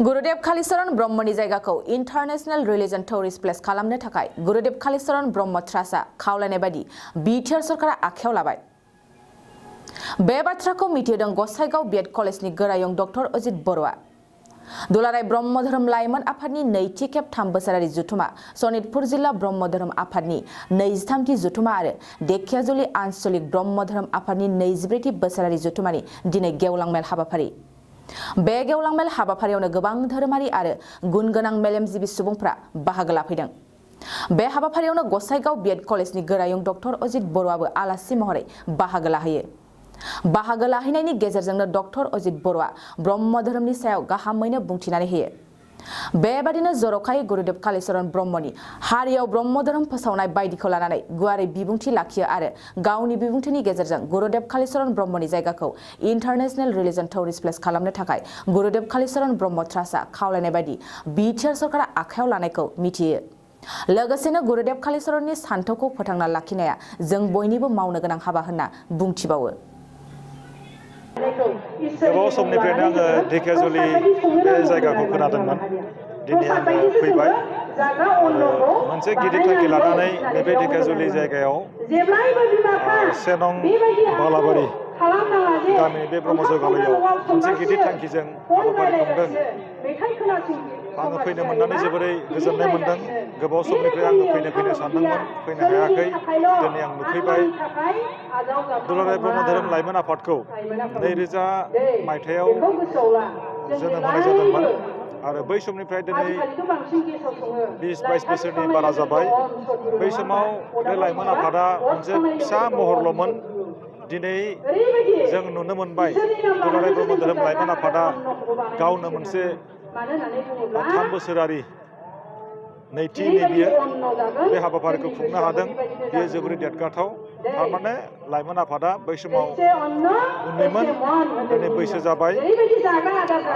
गुरुदेव कालीचरण ब्रह्मनि जायगाखौ international religion tourist place खालामनो थाखाय गुरुदेव कालीचरण ब्रह्म ट्रास्टआ खावलायनाय बायदि बिटिआर सरकारा आखायाव लाबाय। बे बाथ्राखौ मिथिहोदों गसाइगाव बिएड कलेजनि गोरायुं डक्टर अजित बर'आ। दुलाराय ब्रह्म धोरोम लाइमोन आफादनि नैथि खेब 3 बोसोरारि जुथुमा, सनितपुर जिल्ला ब्रह्म धोरोम आफादनि 23थि जुथुमा आरो धेकियाजुलि आन्चलिक ब्रह्म धोरोम आफादनि 24थि बोसोरारि जुथुमानि दिनै गेवलां मेल हाबाफारि। बे गेवलां मेल हाबाफारियावनो गोबां धोरोमारि आरो गुनगोनां मेलेमजिबि सुबुंफ्रा बाहागो लाफैदों। बे हाबाफारियावनो गसाइगाव बिएड कलेजनि गोरायुं डक्टर अजित बर'आबो आलासि महरै बाहागो लाहैयो। बाहागो लाहैनायनि गेजेरजोंनो डक्टर अजित बर'आ ब्रह्म धोरोमनि सायाव गाहामैनो बुंथिनानै होयो। बेबादिनो जर'खायै गुरुदेव कालीचरण ब्रह्मनि हारियाव ब्रह्म धोरोम फोसावनाय बायदिखौ लानानै गुवारै बिबुंथि लाखियो आरो गावनि बिबुंथिनि गेजेरजों गुरुदेव कालीचरण ब्रह्मनि जायगाखौ इन्टारनेशनेल रिलिजन टुरिस्ट प्लेस खालामनो थाखाय गुरुदेव कालीचरण ब्रह्म ट्रास्टआ खावलायनाय बायदि बिटिआर सरकारा आखायाव लानायखौ मिथियो। लोगोसेनो गुरुदेव कालीचरणनि सान्थौखौ फोथांना लाखिनाया जों बयनिबो मावनो गोनां हाबा होनना बुंथिबावो। गोबाव समनिफ्रायनो आङो धेकियाजुलि बे जायगाखौ खोनादोंमोन। दिनै आङो फैबाय आरो मोनसे गिदिर थांखि लानानै नैबे धेकियाजुलि जायगायाव 1 नं बालाबारि गामिनि बे ब्रह्म जयगालयाव मोनसे गिदिर थांखिजों हाबाफारि खुंदों। आङो फैनो मोननानै जोबोरै गोजोननाय मोनदों। गोबाव समनिफ्राय आङो फैनो सानदोंमोन, फैनो हायाखै। दिनै आं नुफैबाय। दुलाराय ब्रह्म धोरोम लाइमोन आफादखौ 2000 मायथाइयाव जोनोम होनाय जादोंमोन आरो बै समनिफ्राय दिनै 20-22 बोसोरनि बारा जाबाय। बै समाव बे लाइमोन आफादा मोनसे फिसा महरल'मोन। दिनै जों नुनो मोनबाय दुलाराय ब्रह्म धोरोम लाइमोन आफादा गावनो मोनसे 3 बोसोरारि नैथि बियो बे हाबाफारिखौ खुंनो हादों। बेयो जोबोरै देरगाथाव। थारमाने लाइमोन आफादा बै समाव उन्दैमोन, दिनै बैसो जाबाय।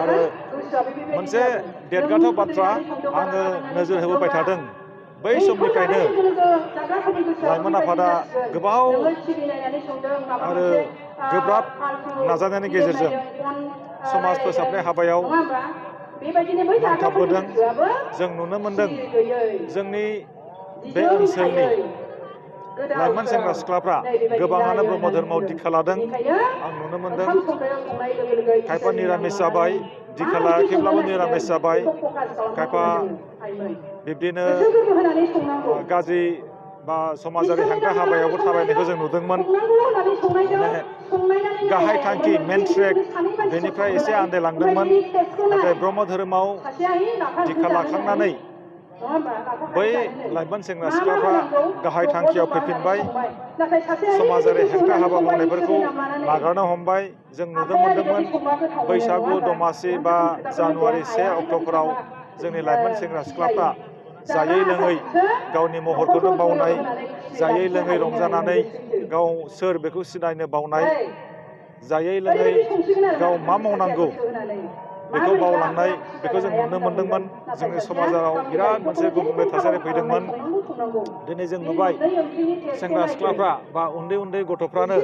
आरो मोनसे देरगाथाव बाथ्रा आङो नोजोर होबोबाय थादों। बै समनिफ्रायनो लाइमोन आफादा गोबाव आरो गोब्राब नाजानायनि गेजेरजों समाज फोसाबनाय हाबायाव नांथाबबोदों। जों नुनो मोनदों जोंनि बे ओनसोलनि लाइमोन सेंग्रा सिख्लाफ्रा गोबाङानो ब्रह्म धोरोमाव दीक्षा लादों। आं नुनो मोनदों खायफा निरामिस जाबाय, दीक्षा लायाखैब्लाबो निरामिस जाबाय। खायफा बिब्दिनो गाज्रि बा समाजारि हेंथा हाबायावबो थाबायनायखौ जों नुदोंमोन। गाहाय थांखि मेन ट्रेक बेनिफ्राय एसे आन्दायलांदोंमोन। नाथाय ब्रह्म धोरोमाव दीक्षा लाखांनानै बै लाइमोन सेंग्रा सिख्लाफ्रा गाहाय थांखियाव फैफिनबाय। समाजारि हेंथा हाबा मावनायफोरखौ नागारनो हमबाय। जों नुनो मोनदोंमोन बैसागु दमासि बा जानुवारि 1 अक्ट'फोराव जोंनि लाइमोन सेंग्रा सिख्लाफ्रा जायै लोङै गावनि महरखौनो बावनाय, जायै लोङै रंजानानै गाव सोर बेखौ सिनायनो बावनाय, जायै लोङै गाव मा मावनांगौ बेखौ बावलांनाय, बेखौ जों नुनो मोनदोंमोन। जोंनि समाजाव बिराद मोनसे गुबुंले थासारि फैदोंमोन। दिनै जों नुबाय सेंग्रा सिख्लाफ्रा बा उन्दै गथ'फ्रानो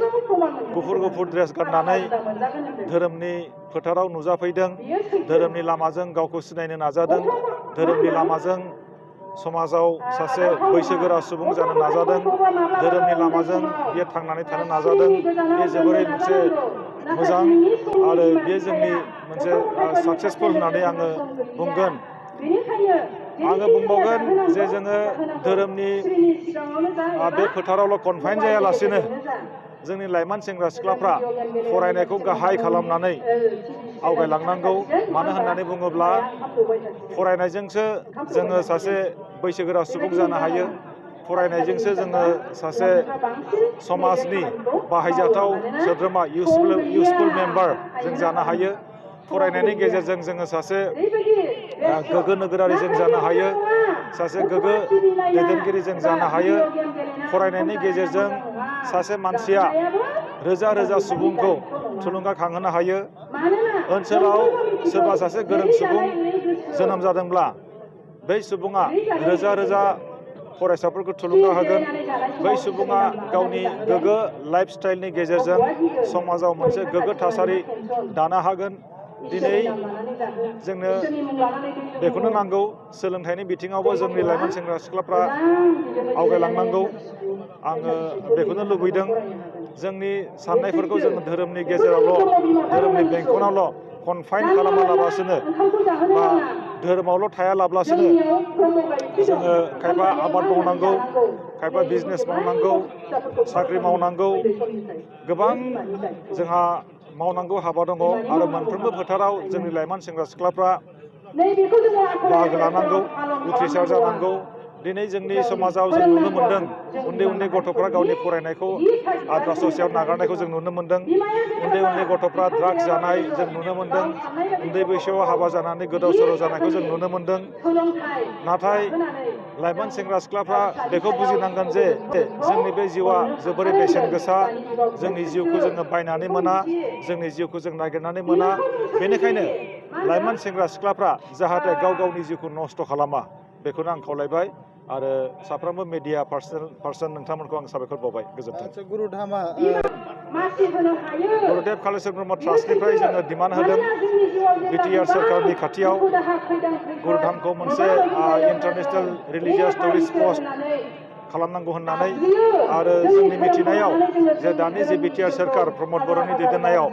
गुफुर ड्रेस गाननानै धोरोमनि फोथाराव नुजाफैदों। धोरोमनि लामाजों गावखौ सिनायनो नाजादों। धोरोमनि लामाजों समाजाव सासे बैसोगोरा सुबुं जानो नाजादों। धोरोमनि लामाजों बियो थांनानै थानो नाजादों। बे जोबोरै मोनसे मोजां आरो बेयो जोंनि मोनसे साक्सेसफुल होननानै आङो बुंगोन। आङो बुंबावगोन जे जोङो धोरोमनि बे फोथारावल' कनफाइन जायालासिनो जोंनि लाइमोन सेंग्रा सिख्लाफ्रा फरायनायखौ गाहाय खालामनानै आवगायलांनांगौ। मानो होननानै बुङोब्ला फरायनायजोंसो जोङो सासे बैसोगोरा सुबुं जानो हायो। फरायनायजोंसो जोङो सासे समाजनि बाहायजाथाव सोद्रोमा इउसफुल मेम्बार जों जानो हायो। फरायनायनि गेजेरजों जोङो सासे गोग्गो नोगोरारि जों जानो हायो। सासे गोग्गो दैदेनगिरि जों जानो हायो। फरायनायनि गेजेरजों सासे मानसिया रोजा सुबुंखौ थुलुंगाखांहोनो हायो। ओनसोलाव सोरबा सासे गोरों सुबुं जोनोम जादोंब्ला बै सुबुङा रोजा फरायसाफोरखौ थुलुंगा होगोन। बै सुबुङा गावनि गोग्गो लाइफ स्टाइलनि गेजेरजों समाजाव मोनसे गोग्गो थासारि दानो हागोन। दिनै जोंनो बेखौनो नांगौ सोलोंथाइनि बिथिङावबो जोंनि लाइमोन सेंग्रा सिख्लाफ्रा आवगायलांनांगौ आङो बेखौनो लुबैदों जोंनि साननायफोरखौ जों धोरोमनि गेजेरावल' धोरोमनि बेंखनावल' कनफाइन खालामालाबासिनो बा धोरोमावल' थायालाबासिनो जोङो खायफा आबाद मावनांगौ खायफा बिजनेस मावनांगौ साख्रि मावनांगौ गोबां जोंहा मावनांगौ हाबा दङ आरो मोनफ्रोमबो फोथाराव जोंनि लाइमोन सेंग्रा सिख्लाफ्रा बाहागो लानांगौ उथ्रिसार जानांगौ दिनै जोंनि समाजाव जों नुनो मोन्दों उन्दै उन्दै गथ'फ्रा गावनि फरायनायखौ आद्रा ससेयाव नागारनायखौ जों नुनो मोन्दों उन्दै उन्दै गथ'फ्रा ड्राग्स जानाय जों नुनो मोन्दों उन्दै बैसोआव हाबा जानानै गोदाव सोराव जानायखौ जों नुनो मोन्दों नाथाय लाइमोन सेंग्रा सिख्लाफ्रा बेखौ बुजिनांगोन जे जोंनि बे जिउआ जोबोरै बेसेन गोसा जोंनि जिउखौ जोङो बायनानै मोना जोंनि जिउखौ जों नागिरनानै मोना बेनिखायनो लाइमोन सेंग्रा सिख्लाफ्रा जाहाथे गाव गावनि जिउखौ नस्थ' खालामा बेखौनो आं खावलायबाय आरो साफ्रोमबो मिडिया पार्सन नोंथांमोनखौ आं साबायखर बावबाय गोजोन्थों गुरुदेब कालिचरन ब्रह्म ट्रास्टनिफ्राय जोङो डिमान्ड होदों बिटिआर सोरखारनि खाथियाव गुरुधामखौ मोनसे इन्टारनेसनेल रिलिजियास टुरिस्ट स्पट खालामनांगौ होननानै आरो जोंनि मिथिनायाव जे दानि जे बिटिआर सोरखार प्रमद बर'नि दैदेननायाव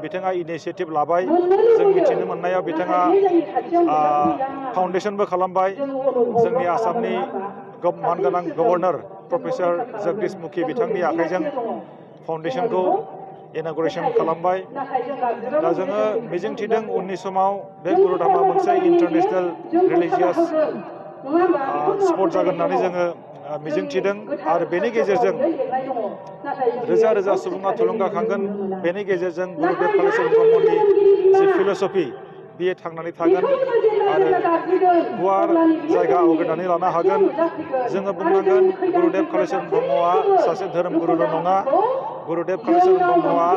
बिथाङा इनिसियेटिभ लाबाय जों मिथिनो मोननायाव बिथाङा फाउन्डेसनबो खालामबाय जोंनि आसामनि मानगोनां गभर्नर प्रफेसर जगदीश मुखी बिथांनि आखाइजों फाउन्डेसनखौ इन'ग्रेसन खालामबाय दा जोङो मिजिंथिदों उननि समाव बे गुरुधामा मोनसे इन्टारनेसनेल रिलिजियास स्पट जागोन होननानै जोङो मिजिंथिदों आरो बेनि गेजेरजों रोजा रोजा सुबुङा थुलुंगाखांगोन बेनि गेजेरजों गुरुदेब कालिचरन ब्रह्मनि जि फिल'सफि बियो थांनानै थागोन आरो गुवार जायगा आवग्रिनानै लानो हागोन जोङो बुंनांगोन गुरुदेब कालिचरन ब्रह्मआ सासे धोरोमगुरुल' नङा गुरुदेब कालिचरन ब्रह्मआ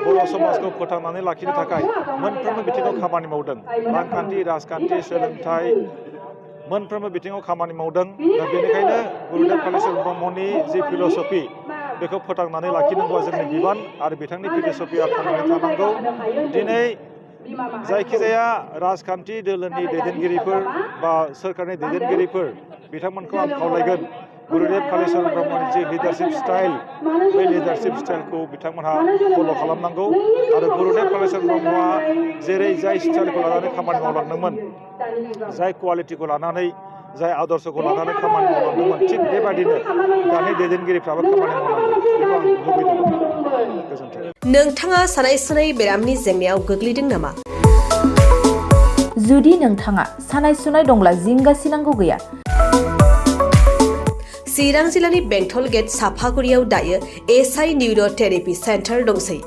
बर' समाजखौ फोथांनानै लाखिनो थाखाय मोनफ्रोमबो बिथिङाव खामानि मावदों रांखान्थि राजखान्थि सोलोंथाइ मोनफ्रोमबो बिथिङाव खामानि मावदों दा बेनिखायनो गुरुदेब कालिचरन ब्रह्मनि जि फिल'सफि बेखौ फोथांनानै लाखिनांगौआ जोंनि बिबान आरो बिथांनि फिल'सफिया थांनानै थानांगौ दिनै जायखिजाया राजखान्थि दोलोनि दैदेनगिरिफोर बा सोरखारनि दैदेनगिरिफोर बिथांमोनखौ आं खावलायगोन गुरुदेब कालिचरन ब्रह्मनि जि लिडारशिप स्टाइल बे लिडारशिप स्टाइलखौ बिथांमोनहा फल' खालामनांगौ आरो गुरुदेब कालिचरन ब्रह्मआ जेरै जाय स्टाइलखौ लानानै खामानि मावलांदोंमोन जाय कुवालिटिखौ लानानै जाय आदर्शखौ लानानै खामानि मावलांदोंमोन थिग बेबादिनो दानि दैदेनगिरिफ्राबो खामानि मावनांगौ बेखौ आं लुबैदों गोजोन्थों नोंथाङा सानाय सुनाय बेरामनि जेंनायाव गोग्लैदों नामा जुदि नोंथाङा सानाय सुनाय दंब्ला जिंगासिनांगौ गैया चिरां जिल्लानि बेंटल गेट साफागुरियाव दायो एसआइ निउर'थेरापि सेन्टार दंसै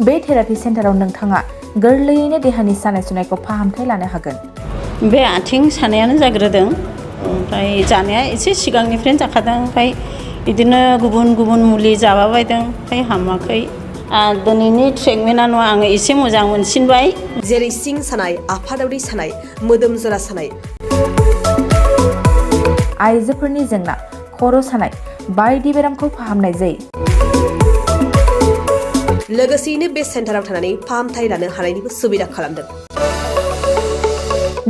बे थेरापि सेन्टाराव नोंथाङा गोरलैयैनो देहानि सानाय सुनायखौ फाहामथाय लानो हागोन बे आथिं सानायानो जाग्रोदों ओमफ्राय जानाया एसे सिगांनिफ्रायनो जाखादों ओमफ्राय बिदिनो गुबुन गुबुन मुलि जाबाबायदों ओमफ्राय हामाखै दिनैनि ट्रिटमेन्टआ आङो एसे मोजां मोनसिनबाय जेरै सिं सानाय आफादावरि सानाय मोदोम जरा सानाय आइजोफोरनि जेंना खर' सानाय बायदि बेरामखौ फाहामनाय जायो लोगोसेयैनो बे सेन्टाराव थानानै फाहामथाय लानो हानायनिबो सुबिदा खालामदों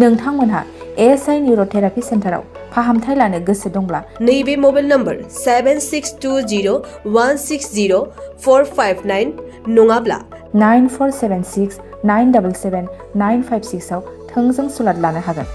नोंथांमोनहा एएसआइ निउर'थेरापि सेन्टाराव फाहामथाय लानो गोसो दंब्ला नैबे मबाइल नम्बर 7620160459 नङाब्ला 9476977956 आव थोंजों सुलाद लानो हागोन